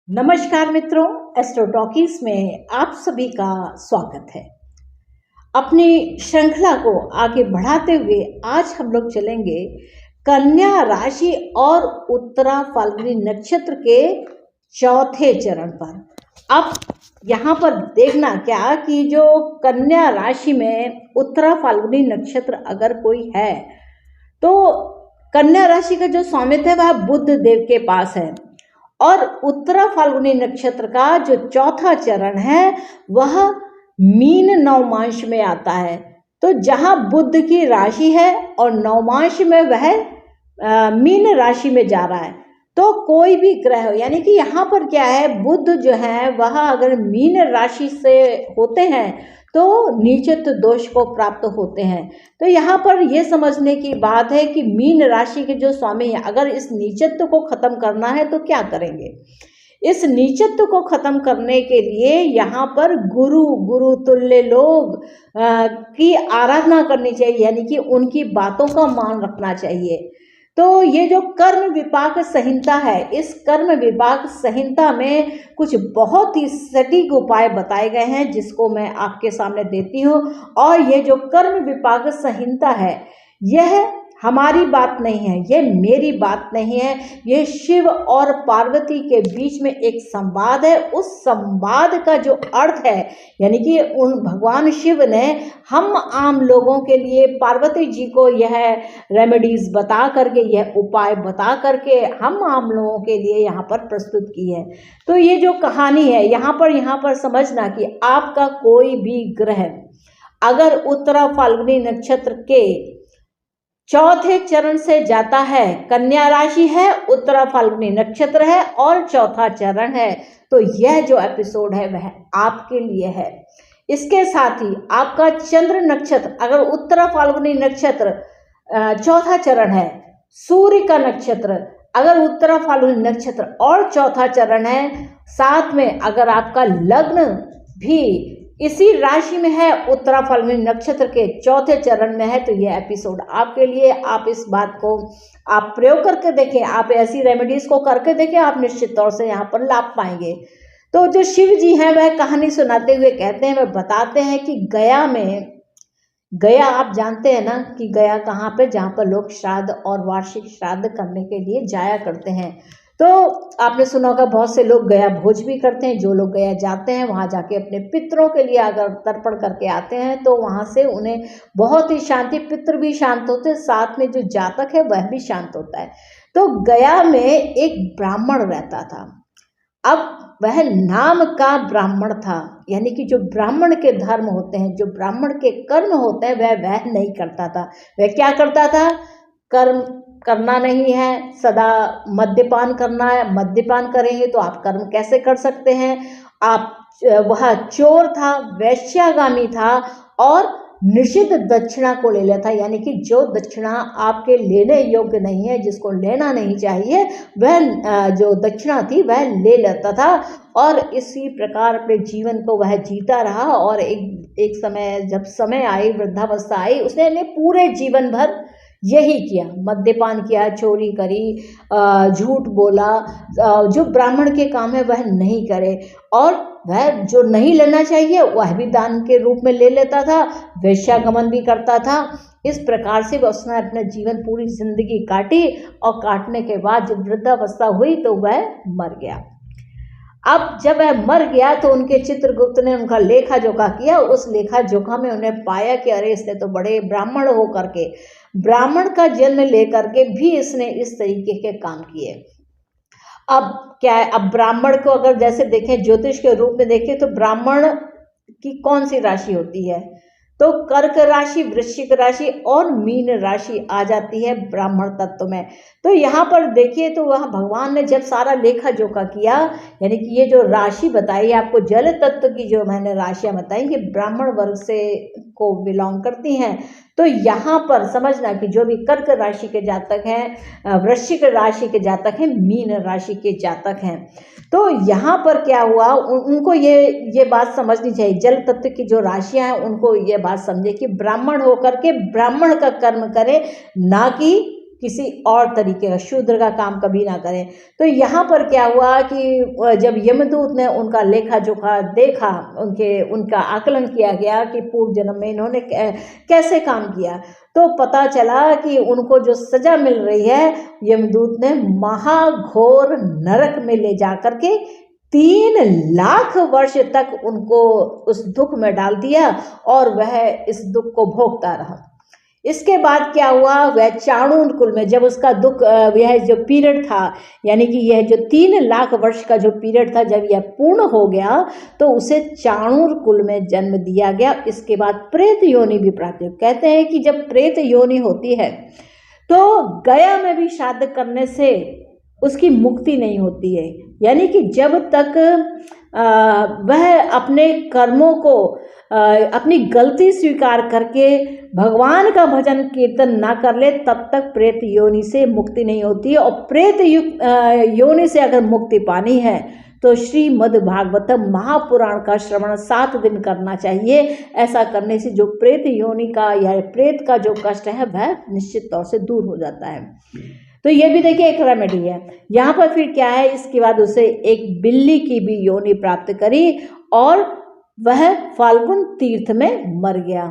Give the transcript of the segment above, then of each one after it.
नमस्कार मित्रों, astro talkies में आप सभी का स्वागत है। अपनी श्रृंखला को आगे बढ़ाते हुए आज हम लोग चलेंगे कन्या राशि और उत्तरा फाल्गुनी नक्षत्र के चौथे चरण पर। अब यहाँ पर देखना क्या कि जो कन्या राशि में उत्तरा फाल्गुनी नक्षत्र अगर कोई है तो कन्या राशि का जो स्वामित्व है वह बुध देव के पास है और उत्तरा फाल्गुनी नक्षत्र का जो चौथा चरण है वह मीन नवमांश में आता है। तो जहाँ बुध की राशि है और नवमांश में वह मीन राशि में जा रहा है, तो कोई भी ग्रह हो, यानी कि यहाँ पर क्या है, बुध जो है वह अगर मीन राशि से होते हैं तो नीचत्व दोष को प्राप्त होते हैं। तो यहाँ पर यह समझने की बात है कि मीन राशि के जो स्वामी हैं, अगर इस नीचत्व को खत्म करना है तो क्या करेंगे। इस नीचत्व को खत्म करने के लिए यहाँ पर गुरु तुल्य लोग की आराधना करनी चाहिए, यानी कि उनकी बातों का मान रखना चाहिए। तो ये जो कर्म विपाक संहिता है, इस कर्म विपाक संहिता में कुछ बहुत ही सटीक उपाय बताए गए हैं जिसको मैं आपके सामने देती हूँ। और ये जो कर्म विपाक संहिता है यह हमारी बात नहीं है, ये मेरी बात नहीं है, ये शिव और पार्वती के बीच में एक संवाद है। उस संवाद का जो अर्थ है, यानी कि उन भगवान शिव ने हम आम लोगों के लिए पार्वती जी को यह रेमेडीज बता करके, यह उपाय बता करके हम आम लोगों के लिए यहाँ पर प्रस्तुत की है। तो ये जो कहानी है यहाँ पर समझना कि आपका कोई भी ग्रह अगर उत्तरा फाल्गुनी नक्षत्र के चौथे चरण से जाता है, कन्या राशि है, उत्तरा फाल्गुनी नक्षत्र है और चौथा चरण है, तो यह जो एपिसोड है वह आपके लिए है। इसके साथ ही आपका चंद्र नक्षत्र अगर उत्तरा फाल्गुनी नक्षत्र चौथा चरण है, सूर्य का नक्षत्र अगर उत्तरा फाल्गुनी नक्षत्र और चौथा चरण है, साथ में अगर आपका लग्न भी इसी राशि में है, उत्तरा फाल्गुनी नक्षत्र के चौथे चरण में है, तो यह एपिसोड आपके लिए। आप इस बात को आप प्रयोग करके देखें, आप ऐसी रेमेडीज को करके देखें, आप निश्चित तौर से यहाँ पर लाभ पाएंगे। तो जो शिव जी हैं वह कहानी सुनाते हुए कहते हैं, वह बताते हैं कि गया आप जानते हैं ना कि गया कहाँ पे, जहाँ पर लोग श्राद्ध और वार्षिक श्राद्ध करने के लिए जाया करते हैं। तो आपने सुना होगा बहुत से लोग गया भोज भी करते हैं। जो लोग गया जाते हैं वहाँ जाके अपने पितरों के लिए अगर तर्पण करके आते हैं तो वहाँ से उन्हें बहुत ही शांति, पितर भी शांत होते हैं, साथ में जो जातक है वह भी शांत होता है। तो गया में एक ब्राह्मण रहता था। अब वह नाम का ब्राह्मण था, यानी कि जो ब्राह्मण के धर्म होते हैं, जो ब्राह्मण के कर्म होते हैं वह नहीं करता था। वह क्या करता था, कर्म करना नहीं है, सदा मद्यपान करना है। मद्यपान करेंगे तो आप कर्म कैसे कर सकते हैं। आप वह चोर था, वैश्यागामी था और निषिद्ध दक्षिणा को ले लेता, यानी कि जो दक्षिणा आपके लेने योग्य नहीं है, जिसको लेना नहीं चाहिए, वह जो दक्षिणा थी वह ले लेता था। और इसी प्रकार अपने जीवन को वह जीता रहा। और एक समय जब समय आई, वृद्धावस्था आई, उसने पूरे जीवन भर यही किया, मद्यपान किया, चोरी करी, झूठ बोला, जो ब्राह्मण के काम है वह नहीं करे, और वह जो नहीं लेना चाहिए वह भी दान के रूप में ले लेता था, वेश्यागमन भी करता था। इस प्रकार से उसने अपना जीवन पूरी जिंदगी काटी और काटने के बाद जब वृद्धावस्था हुई तो वह मर गया। अब जब वह मर गया तो उनके चित्रगुप्त ने उनका लेखा जोखा किया। उस लेखा जोखा में उन्हें पाया कि अरे इसने तो बड़े ब्राह्मण हो करके, ब्राह्मण का जन्म लेकर के भी इसने इस तरीके के काम किए। अब क्या है, अब ब्राह्मण को अगर जैसे देखें, ज्योतिष के रूप में देखें तो ब्राह्मण की कौन सी राशि होती है, तो कर्क राशि, वृश्चिक राशि और मीन राशि आ जाती है ब्राह्मण तत्व में। तो यहाँ पर देखिए तो वह भगवान ने जब सारा लेखा जोखा किया, यानी कि ये जो राशि बताई आपको, जल तत्व की जो मैंने राशियाँ बताई कि ब्राह्मण वर्ग से को बिलोंग करती हैं, तो यहाँ पर समझना कि जो भी कर्क राशि के जातक हैं, वृश्चिक राशि के जातक हैं, मीन राशि के जातक हैं, तो यहाँ पर क्या हुआ, उनको ये बात समझनी चाहिए, जल तत्व की जो राशियाँ हैं उनको ये बात समझे कि ब्राह्मण होकर के ब्राह्मण का कर्म करे, ना कि किसी और तरीके का शूद्र का काम कभी ना करें। तो यहाँ पर क्या हुआ कि जब यमदूत ने उनका लेखा जोखा देखा, उनका आकलन किया गया कि पूर्व जन्म में इन्होंने कैसे काम किया, तो पता चला कि उनको जो सजा मिल रही है, यमदूत ने महाघोर नरक में ले जा करके 3 लाख वर्ष तक उनको उस दुख में डाल दिया और वह इस दुख को भोगता रहा। इसके बाद क्या हुआ, वह चाणूर कुल में जब उसका दुख, यह जो पीरियड था, यानी कि यह जो 3 लाख वर्ष का जो पीरियड था, जब यह पूर्ण हो गया तो उसे चाणूर कुल में जन्म दिया गया। इसके बाद प्रेत योनि भी प्राप्त हुई। कहते हैं कि जब प्रेत योनि होती है तो गया में भी श्राद्ध करने से उसकी मुक्ति नहीं होती है, यानी कि जब तक वह अपने कर्मों को, अपनी गलती स्वीकार करके भगवान का भजन कीर्तन ना कर ले, तब तक प्रेत योनि से मुक्ति नहीं होती है। और प्रेत योनि से अगर मुक्ति पानी है तो श्रीमद् भागवतम महापुराण का श्रवण 7 दिन करना चाहिए। ऐसा करने से जो प्रेत योनि का या प्रेत का जो कष्ट है वह निश्चित तौर से दूर हो जाता है। तो ये भी देखिए एक रेमेडी है। यहाँ पर फिर क्या है, इसके बाद उसे एक बिल्ली की भी योनि प्राप्त करी और वह फाल्गुन तीर्थ में मर गया,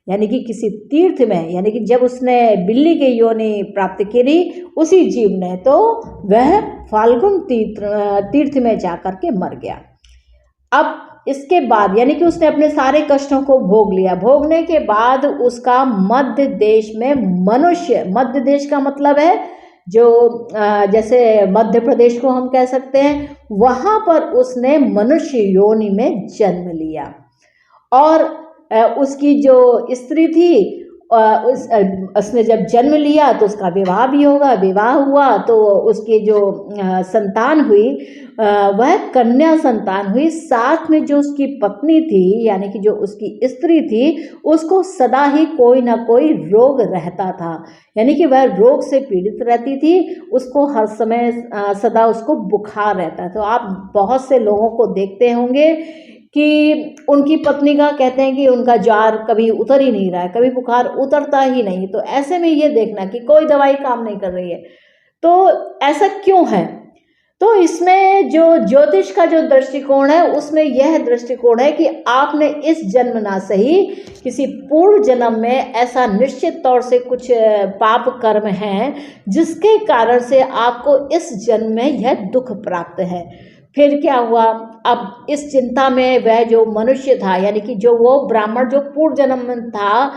यानी कि किसी तीर्थ में, यानी कि जब उसने बिल्ली की योनि प्राप्त करी उसी जीव ने, तो वह फाल्गुन तीर्थ में जाकर के मर गया। अब इसके बाद यानी कि उसने अपने सारे कष्टों को भोग लिया। भोगने के बाद उसका मध्य देश में मनुष्य, मध्य देश का मतलब है जो जैसे मध्य प्रदेश को हम कह सकते हैं, वहाँ पर उसने मनुष्य योनि में जन्म लिया। और उसकी जो स्त्री थी, उसने जब जन्म लिया तो उसका विवाह भी होगा, विवाह हुआ तो उसकी जो संतान हुई वह कन्या संतान हुई। साथ में जो उसकी पत्नी थी, यानी कि जो उसकी स्त्री थी, उसको सदा ही कोई ना कोई रोग रहता था, यानी कि वह रोग से पीड़ित रहती थी। उसको हर समय सदा उसको बुखार रहता। तो आप बहुत से लोगों को देखते होंगे कि उनकी पत्नी का कहते हैं कि उनका जार कभी उतर ही नहीं रहा है, कभी बुखार उतरता ही नहीं। तो ऐसे में ये देखना कि कोई दवाई काम नहीं कर रही है, तो ऐसा क्यों है? तो इसमें जो ज्योतिष का जो दृष्टिकोण है, उसमें यह दृष्टिकोण है कि आपने इस जन्म ना सही, किसी पूर्व जन्म में ऐसा निश्चित तौर से कुछ पाप कर्म हैं जिसके कारण से आपको इस जन्म में यह दुख प्राप्त है। फिर क्या हुआ, अब इस चिंता में वह जो मनुष्य था, यानी कि जो वो ब्राह्मण जो पूर्व जन्म में था,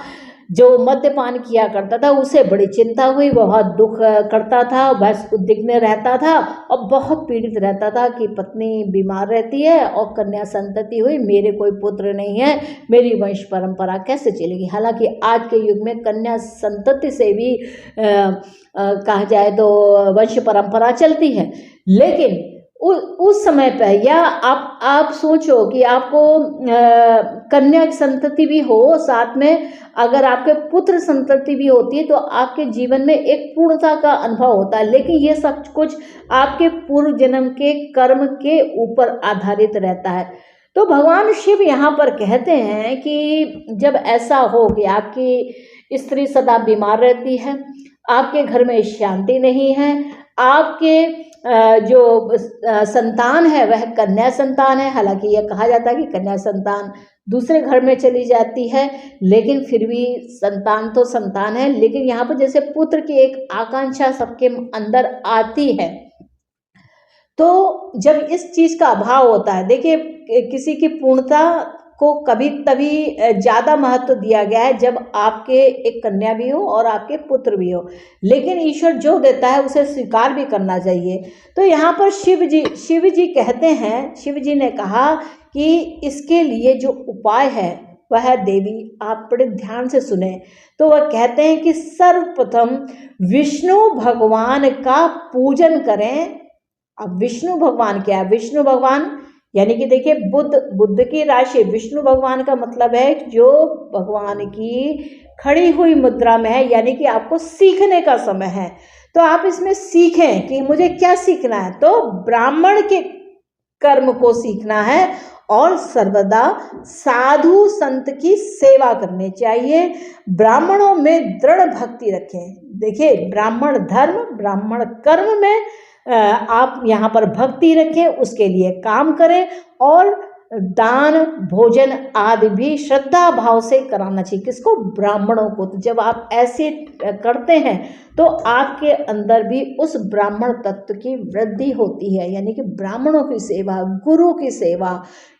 जो मद्यपान किया करता था, उसे बड़ी चिंता हुई, बहुत दुख करता था, बस उद्विग्न रहता था और बहुत पीड़ित रहता था कि पत्नी बीमार रहती है और कन्या संतति हुई, मेरे कोई पुत्र नहीं है, मेरी वंश परंपरा कैसे चलेगी। हालांकि आज के युग में कन्या संतति से भी कहा जाए तो वंश परंपरा चलती है, लेकिन उस समय पर, या आप सोचो कि आपको कन्या संतति भी हो, साथ में अगर आपके पुत्र संतति भी होती है, तो आपके जीवन में एक पूर्णता का अनुभव होता है। लेकिन ये सब कुछ आपके पूर्व जन्म के कर्म के ऊपर आधारित रहता है। तो भगवान शिव यहाँ पर कहते हैं कि जब ऐसा हो कि आपकी स्त्री सदा बीमार रहती है, आपके घर में शांति नहीं है, आपके जो संतान है वह कन्या संतान है, हालांकि यह कहा जाता है कि कन्या संतान दूसरे घर में चली जाती है, लेकिन फिर भी संतान तो संतान है। लेकिन यहाँ पर जैसे पुत्र की एक आकांक्षा सबके अंदर आती है, तो जब इस चीज़ का अभाव होता है, देखिए किसी की पूर्णता को कभी तभी ज़्यादा महत्व दिया गया है जब आपके एक कन्या भी हो और आपके पुत्र भी हो, लेकिन ईश्वर जो देता है उसे स्वीकार भी करना चाहिए। तो यहाँ पर शिव जी कहते हैं, शिव जी ने कहा कि इसके लिए जो उपाय है वह देवी आप बड़े ध्यान से सुने। तो वह कहते हैं कि सर्वप्रथम विष्णु भगवान का पूजन करें। अब विष्णु भगवान क्या है? विष्णु भगवान यानी कि देखिए बुद्ध की राशि, विष्णु भगवान का मतलब है जो भगवान की खड़ी हुई मुद्रा में है, यानी कि आपको सीखने का समय है। तो आप इसमें सीखें कि मुझे क्या सीखना है, तो ब्राह्मण के कर्म को सीखना है और सर्वदा साधु संत की सेवा करनी चाहिए। ब्राह्मणों में दृढ़ भक्ति रखें। देखिए, ब्राह्मण धर्म ब्राह्मण कर्म में आप यहाँ पर भक्ति रखें, उसके लिए काम करें और दान भोजन आदि भी श्रद्धा भाव से कराना चाहिए। किसको? ब्राह्मणों को। तो जब आप ऐसे करते हैं तो आपके अंदर भी उस ब्राह्मण तत्व की वृद्धि होती है, यानी कि ब्राह्मणों की सेवा, गुरु की सेवा,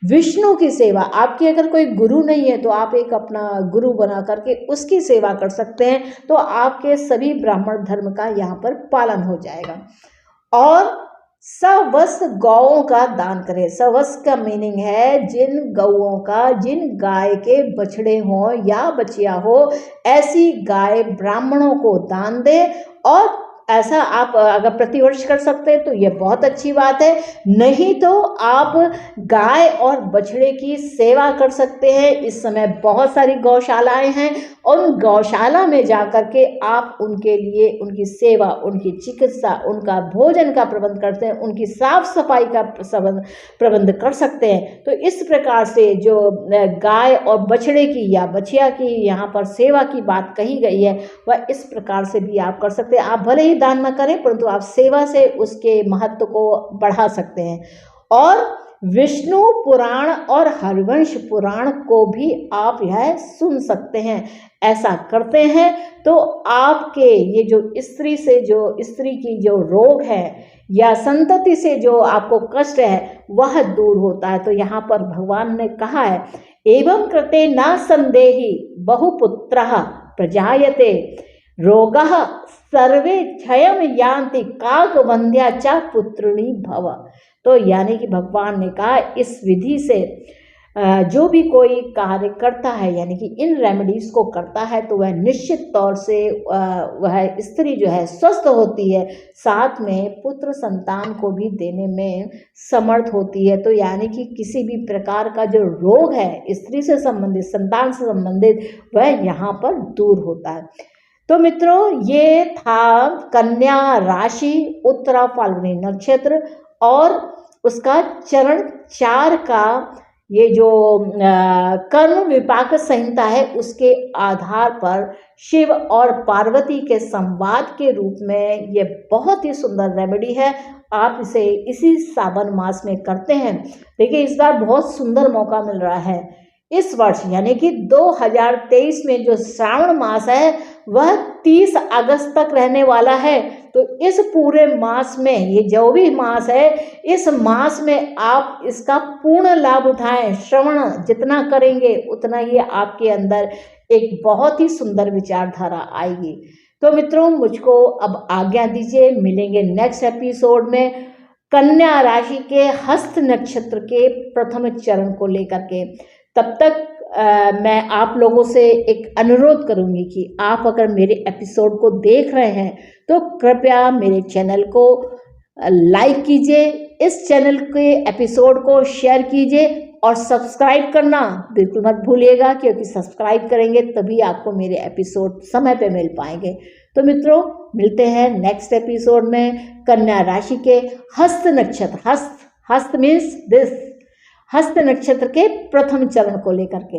विष्णु की सेवा। आपके अगर कोई गुरु नहीं है तो आप एक अपना गुरु बना करके उसकी सेवा कर सकते हैं, तो आपके सभी ब्राह्मण धर्म का यहाँ पर पालन हो जाएगा। और सवस गौओं का दान करें। सवस का मीनिंग है जिन गौओं का, जिन गाय के बछड़े हों या बछिया हो, ऐसी गाय ब्राह्मणों को दान दे। और ऐसा आप अगर प्रतिवर्ष कर सकते हैं तो ये बहुत अच्छी बात है, नहीं तो आप गाय और बछड़े की सेवा कर सकते हैं। इस समय बहुत सारी गौशालाएं हैं, उन गौशाला में जा कर के आप उनके लिए उनकी सेवा, उनकी चिकित्सा, उनका भोजन का प्रबंध करते हैं, उनकी साफ सफाई का प्रबंध कर सकते हैं। तो इस प्रकार से जो गाय और बछड़े की या बछिया की यहाँ पर सेवा की बात कही गई है, वह इस प्रकार से भी आप कर सकते हैं। आप भले ही दान न करें, परंतु आप सेवा से उसके महत्व को बढ़ा सकते हैं। और विष्णु पुराण और हरिवंश पुराण को भी आप यह सुन सकते हैं। ऐसा करते हैं तो आपके ये जो स्त्री की जो रोग है या संतति से जो आपको कष्ट है वह दूर होता है। तो यहाँ पर भगवान ने कहा है, एवं कृते न संदेहि बहुपुत्रः प्रजायते रोगः सर्वे क्षयम यान्ति काकवंध्या च पुत्रिणी भव। तो यानी कि भगवान ने कहा इस विधि से जो भी कोई कार्य करता है, यानी कि इन रेमेडीज को करता है, तो वह निश्चित तौर से वह स्त्री जो है स्वस्थ होती है, साथ में पुत्र संतान को भी देने में समर्थ होती है। तो यानी कि किसी भी प्रकार का जो रोग है स्त्री से संबंधित, संतान से संबंधित, वह यहाँ पर दूर होता है। तो मित्रों, ये था कन्या राशि, उत्तरा फाल्गुनी नक्षत्र और उसका चरण 4 का ये जो कर्म विपाक संहिता है, उसके आधार पर शिव और पार्वती के संवाद के रूप में ये बहुत ही सुंदर रेमेडी है। आप इसे इसी सावन मास में करते हैं। देखिए, इस बार बहुत सुंदर मौका मिल रहा है। इस वर्ष यानी कि 2023 में जो श्रावण मास है वह 30 अगस्त तक रहने वाला है। तो इस पूरे मास में, ये जो भी मास है, इस मास में आप इसका पूर्ण लाभ उठाएं। श्रवण जितना करेंगे उतना ही आपके अंदर एक बहुत ही सुंदर विचारधारा आएगी। तो मित्रों, मुझको अब आज्ञा दीजिए, मिलेंगे नेक्स्ट एपिसोड में कन्या राशि के हस्त नक्षत्र के प्रथम चरण को लेकर के। तब तक मैं आप लोगों से एक अनुरोध करूंगी कि आप अगर मेरे एपिसोड को देख रहे हैं तो कृपया मेरे चैनल को लाइक कीजिए, इस चैनल के एपिसोड को शेयर कीजिए और सब्सक्राइब करना बिल्कुल मत भूलिएगा, क्योंकि सब्सक्राइब करेंगे तभी आपको मेरे एपिसोड समय पे मिल पाएंगे। तो मित्रों, मिलते हैं नेक्स्ट एपिसोड में कन्या राशि के हस्त नक्षत्र, हस्त मीन्स दिस, हस्त नक्षत्र के प्रथम चरण को लेकर के।